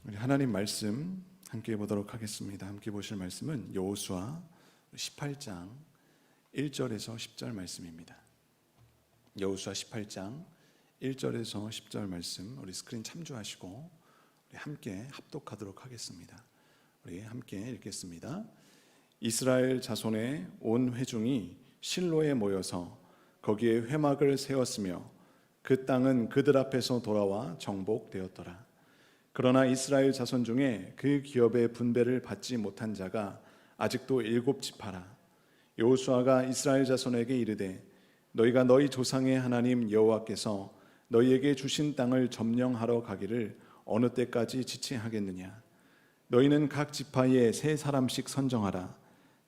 우리 하나님 말씀 함께 보도록 하겠습니다. 함께 보실 말씀은 여호수아 18장 1절에서 10절 말씀입니다. 여호수아 18장 1절에서 10절 말씀 우리 스크린 참조하시고 우리 함께 합독하도록 하겠습니다. 우리 함께 읽겠습니다. 이스라엘 자손의 온 회중이 실로에 모여서 거기에 회막을 세웠으며 그 땅은 그들 앞에서 돌아와 정복되었더라. 그러나 이스라엘 자손 중에 그 기업의 분배를 받지 못한 자가 아직도 7지파라. 여호수아가 이스라엘 자손에게 이르되 너희가 너희 조상의 하나님 여호와께서 너희에게 주신 땅을 점령하러 가기를 어느 때까지 지체하겠느냐. 너희는 각 지파에 3사람씩 선정하라.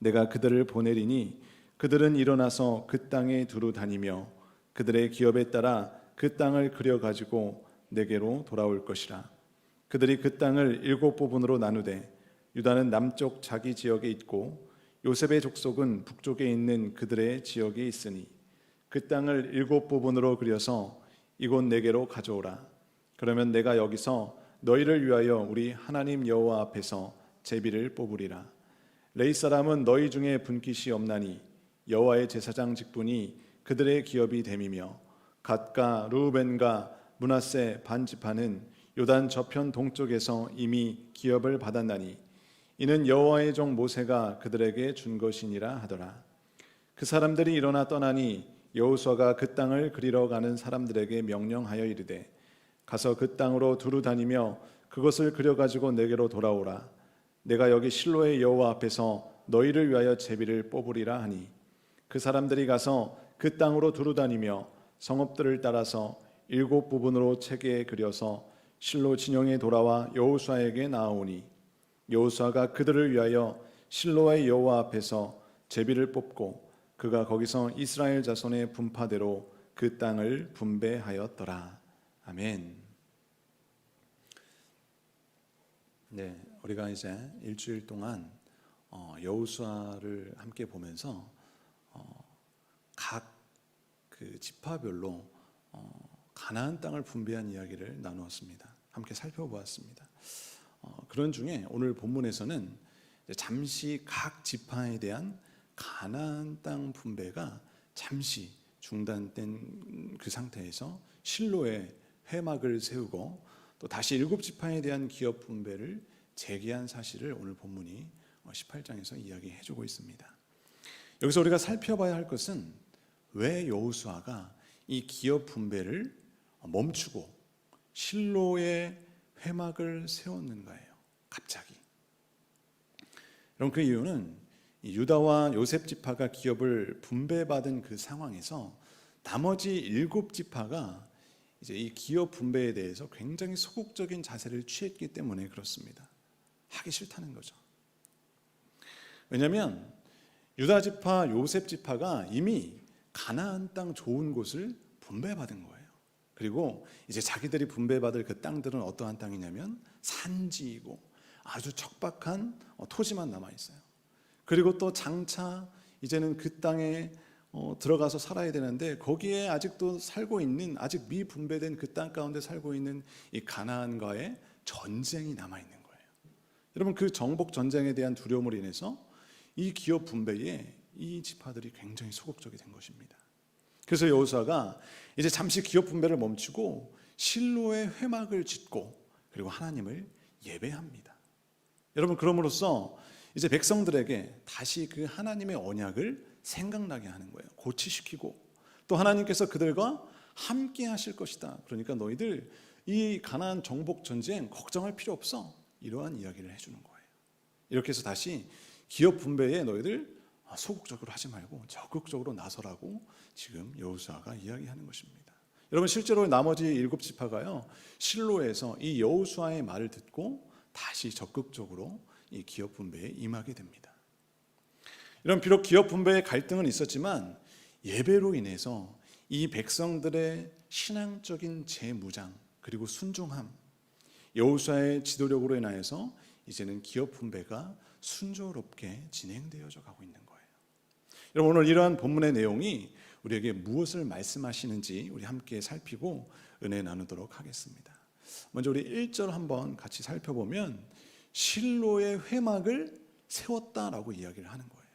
내가 그들을 보내리니 그들은 일어나서 그 땅에 두루 다니며 그들의 기업에 따라 그 땅을 그려가지고 내게로 돌아올 것이라. 그들이 그 땅을 7부분으로 나누되 유다는 남쪽 자기 지역에 있고 요셉의 족속은 북쪽에 있는 그들의 지역에 있으니 그 땅을 7부분으로 그려서 이곳 내게로 가져오라. 그러면 내가 여기서 너희를 위하여 우리 하나님 여호와 앞에서 제비를 뽑으리라. 레위 사람은 너희 중에 분깃이 없나니 여호와의 제사장 직분이 그들의 기업이 됨이며 갓과 르우벤과 므낫세 반지파는 요단 저편 동쪽에서 이미 기업을 받았나니 이는 여호와의 종 모세가 그들에게 준 것이니라 하더라. 그 사람들이 일어나 떠나니 여호수아가 그 땅을 그리러 가는 사람들에게 명령하여 이르되 가서 그 땅으로 두루 다니며 그것을 그려가지고 내게로 돌아오라. 내가 여기 실로의 여호와 앞에서 너희를 위하여 제비를 뽑으리라 하니 그 사람들이 가서 그 땅으로 두루 다니며 성읍들을 따라서 7부분으로 체계에 그려서 실로 진영에 돌아와 여호수아에게 나아오니 여호수아가 그들을 위하여 실로의 여호와 앞에서 제비를 뽑고 그가 거기서 이스라엘 자손의 분파대로 그 땅을 분배하였더라. 아멘. 네, 우리가 이제 일주일 동안 여호수아를 함께 보면서 각 그 지파별로 가나안 땅을 분배한 이야기를 나누었습니다. 함께 살펴보았습니다. 그런 중에 오늘 본문에서는 잠시 각 지파에 대한 가나안 땅 분배가 잠시 중단된 그 상태에서 실로에 회막을 세우고 또 다시 7지파에 대한 기업 분배를 재개한 사실을 오늘 본문이 18장에서 이야기해주고 있습니다. 여기서 우리가 살펴봐야 할 것은 왜 여호수아가 이 기업 분배를 멈추고 실로에 회막을 세웠는가예요. 갑자기. 여러분, 그 이유는 유다와 요셉 지파가 기업을 분배받은 그 상황에서 나머지 7지파가 이제 이 기업 분배에 대해서 굉장히 소극적인 자세를 취했기 때문에 그렇습니다. 하기 싫다는 거죠. 왜냐하면 유다 지파, 요셉 지파가 이미 가나안 땅 좋은 곳을 분배받은 거예요. 그리고 이제 자기들이 분배받을 그 땅들은 어떠한 땅이냐면 산지이고 아주 척박한 토지만 남아 있어요. 그리고 또 장차 이제는 그 땅에 들어가서 살아야 되는데 거기에 아직도 살고 있는, 아직 미분배된 그 땅 가운데 살고 있는 이 가나안과의 전쟁이 남아 있는 거예요. 여러분, 그 정복 전쟁에 대한 두려움으로 인해서 이 기업 분배에 이 지파들이 굉장히 소극적이 된 것입니다. 그래서 여호수아가 이제 잠시 기업 분배를 멈추고 실로에 회막을 짓고 그리고 하나님을 예배합니다. 여러분, 그럼으로써 이제 백성들에게 다시 그 하나님의 언약을 생각나게 하는 거예요. 고취시키고 또 하나님께서 그들과 함께 하실 것이다. 그러니까 너희들 이 가나안 정복 전쟁 걱정할 필요 없어. 이러한 이야기를 해주는 거예요. 이렇게 해서 다시 기업 분배에 너희들 소극적으로 하지 말고 적극적으로 나서라고 지금 여호수아가 이야기하는 것입니다. 여러분, 실제로 나머지 7지파가요 실로에서 이 여호수아의 말을 듣고 다시 적극적으로 이 기업 분배에 임하게 됩니다. 이런 비록 기업 분배의 갈등은 있었지만 예배로 인해서 이 백성들의 신앙적인 재무장 그리고 순종함, 여호수아의 지도력으로 인하여서 이제는 기업 분배가 순조롭게 진행되어져 가고 있는 거예요. 여러분, 오늘 이러한 본문의 내용이 우리에게 무엇을 말씀하시는지 우리 함께 살피고 은혜 나누도록 하겠습니다. 먼저 우리 1절 한번 같이 살펴보면 실로의 회막을 세웠다라고 이야기를 하는 거예요.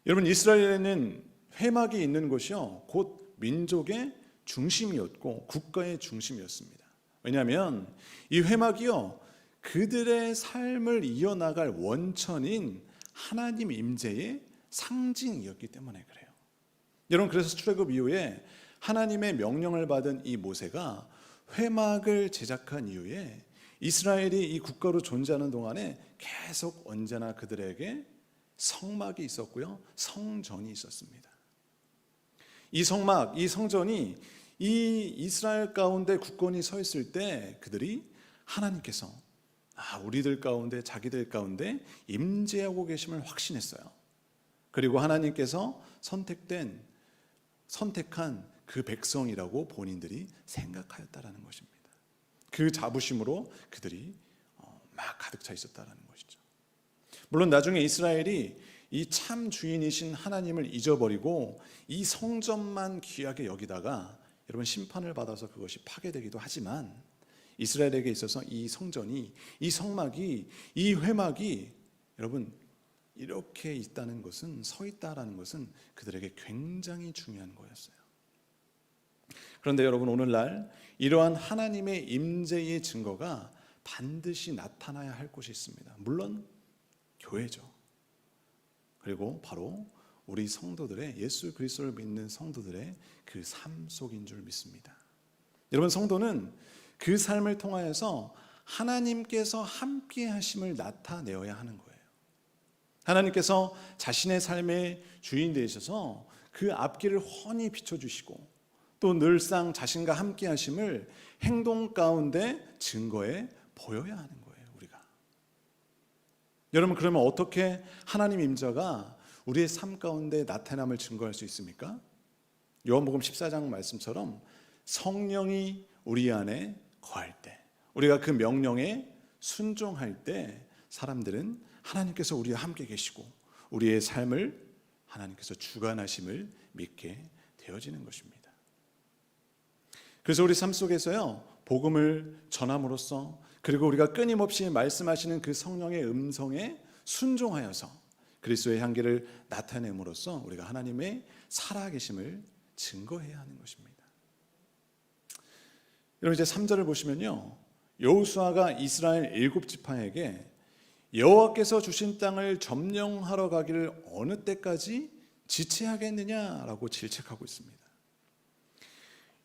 여러분, 이스라엘에는 회막이 있는 곳이요 곧 민족의 중심이었고 국가의 중심이었습니다. 왜냐하면 이 회막이요 그들의 삶을 이어나갈 원천인 하나님 임재의 상징이었기 때문에 그래요. 여러분, 그래서 출애굽 이후에 하나님의 명령을 받은 이 모세가 회막을 제작한 이후에 이스라엘이 이 국가로 존재하는 동안에 계속 언제나 그들에게 성막이 있었고요, 성전이 있었습니다. 이 성막, 이 성전이 이 이스라엘 가운데 국권이 서 있을 때 그들이 하나님께서 우리들 가운데, 자기들 가운데 임재하고 계심을 확신했어요. 그리고 하나님께서 선택한 그 백성이라고 본인들이 생각하였다라는 것입니다. 그 자부심으로 그들이 막 가득 차 있었다라는 것이죠. 물론 나중에 이스라엘이 이 참 주인이신 하나님을 잊어버리고 이 성전만 귀하게 여기다가 여러분 심판을 받아서 그것이 파괴되기도 하지만 이스라엘에게 있어서 이 성전이, 이 성막이, 이 회막이 여러분 이렇게 있다는 것은, 서 있다라는 것은 그들에게 굉장히 중요한 거였어요. 그런데 여러분, 오늘날 이러한 하나님의 임재의 증거가 반드시 나타나야 할 곳이 있습니다. 물론 교회죠. 그리고 바로 우리 성도들의, 예수 그리스도를 믿는 성도들의 그 삶 속인 줄 믿습니다. 여러분, 성도는 그 삶을 통하여서 하나님께서 함께 하심을 나타내어야 하는 거예요. 하나님께서 자신의 삶의 주인 되셔서 그 앞길을 훤히 비춰주시고 또 늘상 자신과 함께 하심을 행동 가운데 증거해 보여야 하는 거예요. 우리가. 여러분, 그러면 어떻게 하나님 임재가 우리의 삶 가운데 나타남을 증거할 수 있습니까? 요한복음 14장 말씀처럼 성령이 우리 안에 거할 때, 우리가 그 명령에 순종할 때 사람들은 하나님께서 우리와 함께 계시고 우리의 삶을 하나님께서 주관하심을 믿게 되어지는 것입니다. 그래서 우리 삶 속에서요 복음을 전함으로써, 그리고 우리가 끊임없이 말씀하시는 그 성령의 음성에 순종하여서 그리스도의 향기를 나타냄으로써 우리가 하나님의 살아계심을 증거해야 하는 것입니다. 여러분, 이제 3절을 보시면요 여호수아가 이스라엘 7지파에게 여호와께서 주신 땅을 점령하러 가기를 어느 때까지 지체하겠느냐라고 질책하고 있습니다.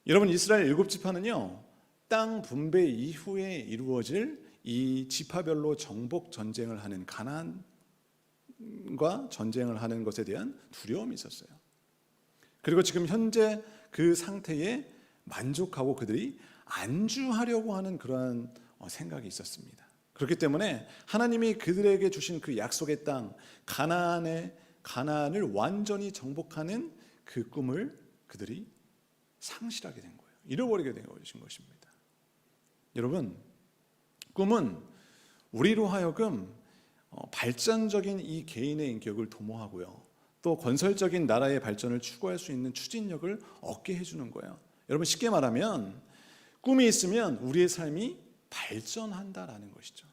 여러분, 이스라엘 7지파는요 땅 분배 이후에 이루어질 이 지파별로 정복 전쟁을 하는, 가나안과 전쟁을 하는 것에 대한 두려움이 있었어요. 그리고 지금 현재 그 상태에 만족하고 그들이 안주하려고 하는 그러한 생각이 있었습니다. 그렇기 때문에 하나님이 그들에게 주신 그 약속의 땅 가나안을 완전히 정복하는 그 꿈을 그들이 상실하게 된 거예요. 잃어버리게 된 것입니다. 여러분, 꿈은 우리로 하여금 발전적인 이 개인의 인격을 도모하고요, 또 건설적인 나라의 발전을 추구할 수 있는 추진력을 얻게 해주는 거예요. 여러분, 쉽게 말하면 꿈이 있으면 우리의 삶이 발전한다라는 것이죠.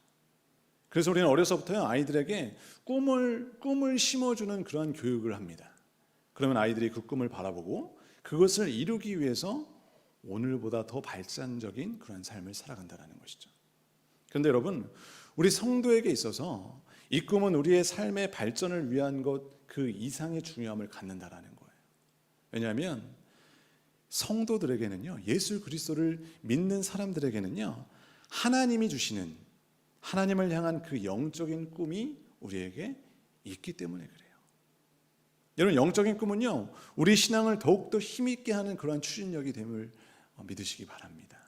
그래서 우리는 어려서부터요 아이들에게 꿈을 심어주는 그러한 교육을 합니다. 그러면 아이들이 그 꿈을 바라보고 그것을 이루기 위해서 오늘보다 더 발전적인 그런 삶을 살아간다는 것이죠. 그런데 여러분, 우리 성도에게 있어서 이 꿈은 우리의 삶의 발전을 위한 것 그 이상의 중요함을 갖는다라는 거예요. 왜냐하면 성도들에게는요, 예수 그리스도를 믿는 사람들에게는요, 하나님이 주시는, 하나님을 향한 그 영적인 꿈이 우리에게 있기 때문에 그래요. 여러분, 영적인 꿈은요 우리 신앙을 더욱더 힘있게 하는 그러한 추진력이 됨을 믿으시기 바랍니다.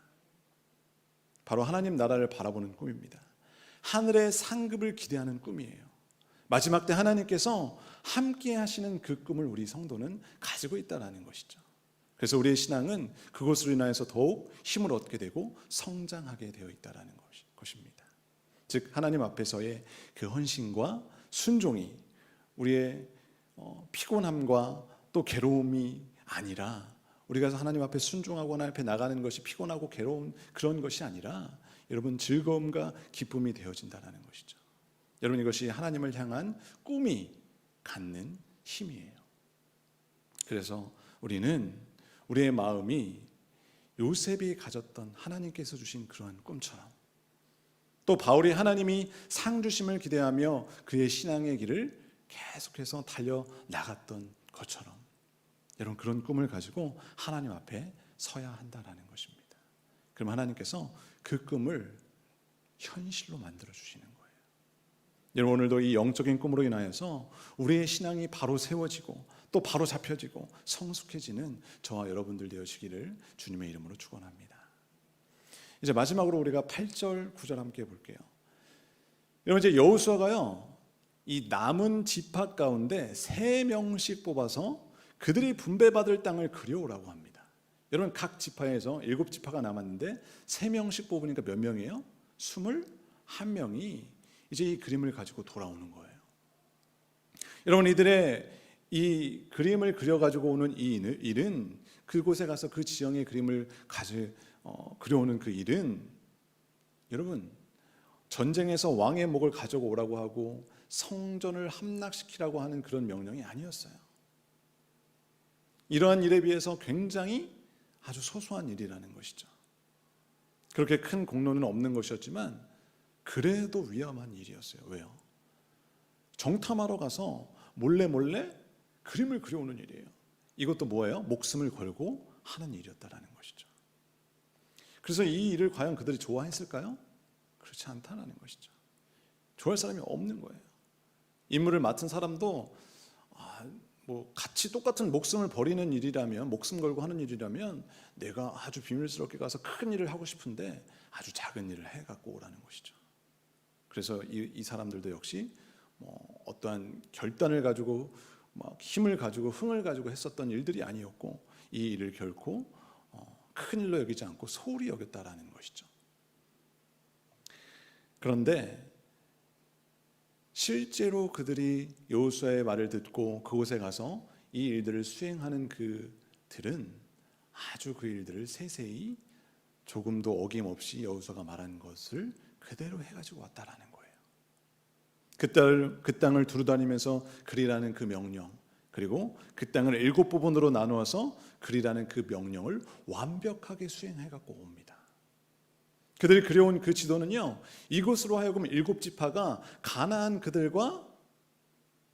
바로 하나님 나라를 바라보는 꿈입니다. 하늘의 상급을 기대하는 꿈이에요. 마지막 때 하나님께서 함께 하시는 그 꿈을 우리 성도는 가지고 있다는 것이죠. 그래서 우리의 신앙은 그것으로 인하여서 더욱 힘을 얻게 되고 성장하게 되어 있다는 것입니다. 즉, 하나님 앞에서의 그 헌신과 순종이 우리의 피곤함과 또 괴로움이 아니라 우리가 하나님 앞에 순종하고 하나님 앞에 나가는 것이 피곤하고 괴로운 그런 것이 아니라 여러분 즐거움과 기쁨이 되어진다는 것이죠. 여러분 이것이 하나님을 향한 꿈이 갖는 힘이에요. 그래서 우리는 우리의 마음이 요셉이 가졌던 하나님께서 주신 그러한 꿈처럼, 또 바울이 하나님이 상 주심을 기대하며 그의 신앙의 길을 계속해서 달려나갔던 것처럼 여러분 그런 꿈을 가지고 하나님 앞에 서야 한다는 것입니다. 그럼 하나님께서 그 꿈을 현실로 만들어 주시는 거예요. 여러분 오늘도 이 영적인 꿈으로 인하여서 우리의 신앙이 바로 세워지고 또 바로 잡혀지고 성숙해지는 저와 여러분들 되어지기를 주님의 이름으로 축원합니다. 이제 마지막으로 우리가 8절 9절 함께 볼게요. 여러분 이제 여호수아가요 이 남은 지파 가운데 3명씩 뽑아서 그들이 분배받을 땅을 그려오라고 합니다. 여러분 각 지파에서 7지파가 남았는데 3명씩 뽑으니까 몇 명이에요? 21명이 이제 이 그림을 가지고 돌아오는 거예요. 여러분 이들의 이 그림을 그려가지고 오는 이 일은 그곳에 가서 그 지형의 그림을 그려오는 그 일은 여러분 전쟁에서 왕의 목을 가지고 오라고 하고 성전을 함락시키라고 하는 그런 명령이 아니었어요. 이러한 일에 비해서 굉장히 아주 소소한 일이라는 것이죠. 그렇게 큰 공로는 없는 것이었지만 그래도 위험한 일이었어요. 왜요? 정탐하러 가서 몰래 그림을 그려오는 일이에요. 이것도 뭐예요? 목숨을 걸고 하는 일이었다라는 것이죠. 그래서 이 일을 과연 그들이 좋아했을까요? 그렇지 않다라는 것이죠. 좋아할 사람이 없는 거예요. 임무를 맡은 사람도 같이 똑같은 목숨을 버리는 일이라면, 목숨 걸고 하는 일이라면 내가 아주 비밀스럽게 가서 큰 일을 하고 싶은데 아주 작은 일을 해갖고 오라는 것이죠. 그래서 이 사람들도 역시 어떠한 결단을 가지고 힘을 가지고 흥을 가지고 했었던 일들이 아니었고 이 일을 결코 큰 일로 여기지 않고 소홀히 여겼다라는 것이죠. 그런데 실제로 그들이 여호수아의 말을 듣고 그곳에 가서 이 일들을 수행하는 그들은 아주 그 일들을 세세히 조금도 어김없이 여호수아가 말한 것을 그대로 해가지고 왔다라는 거예요. 그 땅을 두루다니면서 그리라는 그 명령, 그리고 그 땅을 7부분으로 나누어서 그리라는 그 명령을 완벽하게 수행해갖고 옵니다. 그들이 그려온 그 지도는요, 이곳으로 하여금 7지파가 가나안 그들과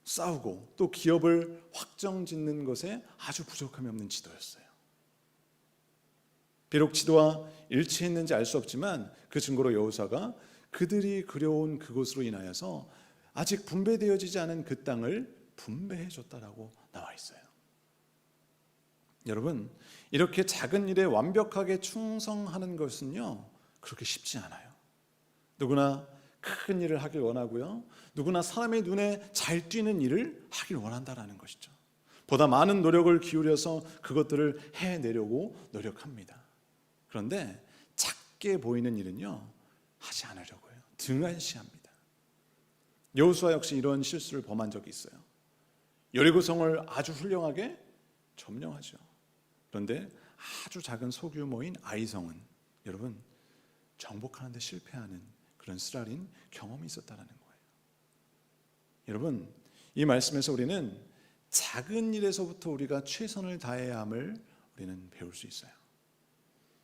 싸우고 또 기업을 확정짓는 것에 아주 부족함이 없는 지도였어요. 비록 지도와 일치했는지 알 수 없지만 그 증거로 여호수아가 그들이 그려온 그곳으로 인하여서 아직 분배되어지지 않은 그 땅을 분배해 줬다라고 나와 있어요. 여러분, 이렇게 작은 일에 완벽하게 충성하는 것은요 그렇게 쉽지 않아요. 누구나 큰 일을 하길 원하고요, 누구나 사람의 눈에 잘 띄는 일을 하길 원한다라는 것이죠. 보다 많은 노력을 기울여서 그것들을 해내려고 노력합니다. 그런데 작게 보이는 일은요 하지 않으려고 해요. 등한시합니다. 여호수아 역시 이런 실수를 범한 적이 있어요. 여리고성을 아주 훌륭하게 점령하죠. 그런데 아주 작은 소규모인 아이성은 여러분 정복하는 데 실패하는 그런 쓰라린 경험이 있었다는 거예요. 여러분 이 말씀에서 우리는 작은 일에서부터 우리가 최선을 다해야 함을 우리는 배울 수 있어요.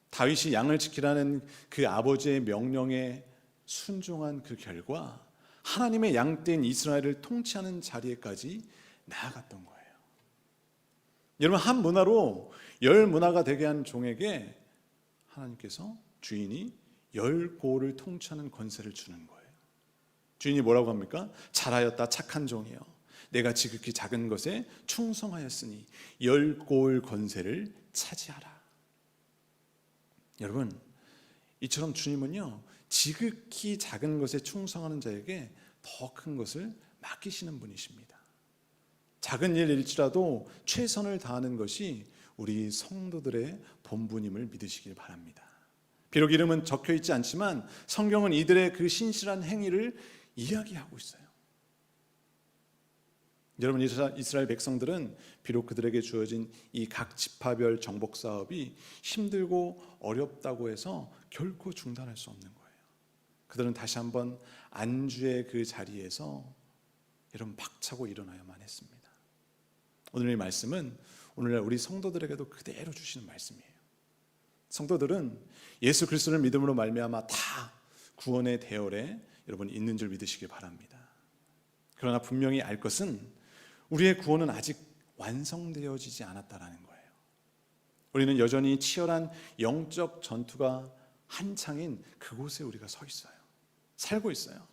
다윗이 양을 지키라는 그 아버지의 명령에 순종한 그 결과 하나님의 양떼인 이스라엘을 통치하는 자리에까지 나아갔던 거예요. 여러분 한 문화로 10문화가 되게 한 종에게 하나님께서 주인이 10고을을 통치하는 권세를 주는 거예요. 주인이 뭐라고 합니까? 잘하였다 착한 종이여, 내가 지극히 작은 것에 충성하였으니 10고을 권세를 차지하라. 여러분 이처럼 주님은요 지극히 작은 것에 충성하는 자에게 더 큰 것을 맡기시는 분이십니다. 작은 일일지라도 최선을 다하는 것이 우리 성도들의 본분임을 믿으시길 바랍니다. 비록 이름은 적혀 있지 않지만 성경은 이들의 그 신실한 행위를 이야기하고 있어요. 여러분, 이스라엘 백성들은 비록 그들에게 주어진 이 각 지파별 정복 사업이 힘들고 어렵다고 해서 결코 중단할 수 없는 거예요. 그들은 다시 한번 안주의 그 자리에서 여러분 박차고 일어나야만 했습니다. 오늘 이 말씀은 오늘날 우리 성도들에게도 그대로 주시는 말씀이에요. 성도들은 예수 그리스도를 믿음으로 말미암아 다 구원의 대열에 여러분 있는 줄 믿으시기 바랍니다. 그러나 분명히 알 것은 우리의 구원은 아직 완성되어지지 않았다라는 거예요. 우리는 여전히 치열한 영적 전투가 한창인 그곳에 우리가 서 있어요. 살고 있어요.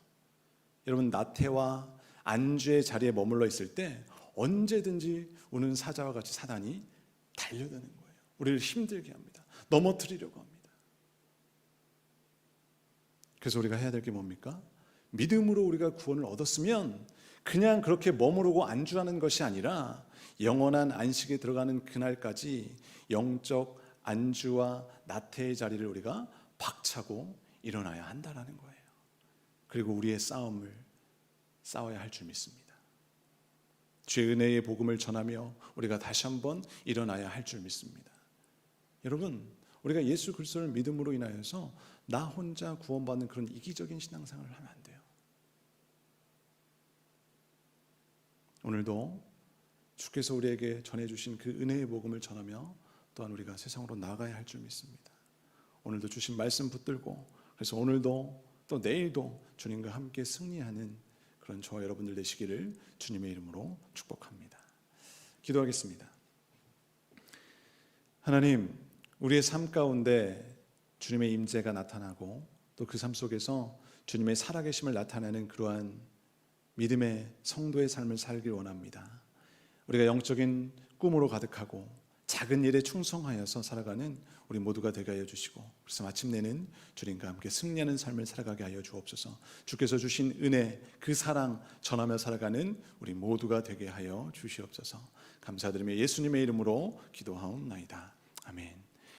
여러분, 나태와 안주의 자리에 머물러 있을 때 언제든지 우는 사자와 같이 사단이 달려드는 거예요. 우리를 힘들게 합니다. 넘어뜨리려고 합니다. 그래서 우리가 해야 될 게 뭡니까? 믿음으로 우리가 구원을 얻었으면 그냥 그렇게 머무르고 안주하는 것이 아니라 영원한 안식에 들어가는 그날까지 영적 안주와 나태의 자리를 우리가 박차고 일어나야 한다는 거예요. 그리고 우리의 싸움을 싸워야 할 줄 믿습니다. 주의 은혜의 복음을 전하며 우리가 다시 한번 일어나야 할 줄 믿습니다. 여러분, 우리가 예수 그리스도를 믿음으로 인하여서 나 혼자 구원받는 그런 이기적인 신앙생활을 하면 안 돼요. 오늘도 주께서 우리에게 전해주신 그 은혜의 복음을 전하며 또한 우리가 세상으로 나가야 할 줄 믿습니다. 오늘도 주신 말씀 붙들고, 그래서 오늘도 또 내일도 주님과 함께 승리하는 그런 저와 여러분들 되시기를 주님의 이름으로 축복합니다. 기도하겠습니다. 하나님, 우리의 삶 가운데 주님의 임재가 나타나고 또 그 삶 속에서 주님의 살아계심을 나타내는 그러한 믿음의 성도의 삶을 살길 원합니다. 우리가 영적인 꿈으로 가득하고 작은 일에 충성하여서 살아가는 우리 모두가 되게 하여 주시고, 그래서 마침내는 주님과 함께 승리하는 삶을 살아가게 하여 주옵소서. 주께서 주신 은혜, 그 사랑 전하며 살아가는 우리 모두가 되게 하여 주시옵소서. 감사드리며 예수님의 이름으로 기도하옵나이다. 아멘.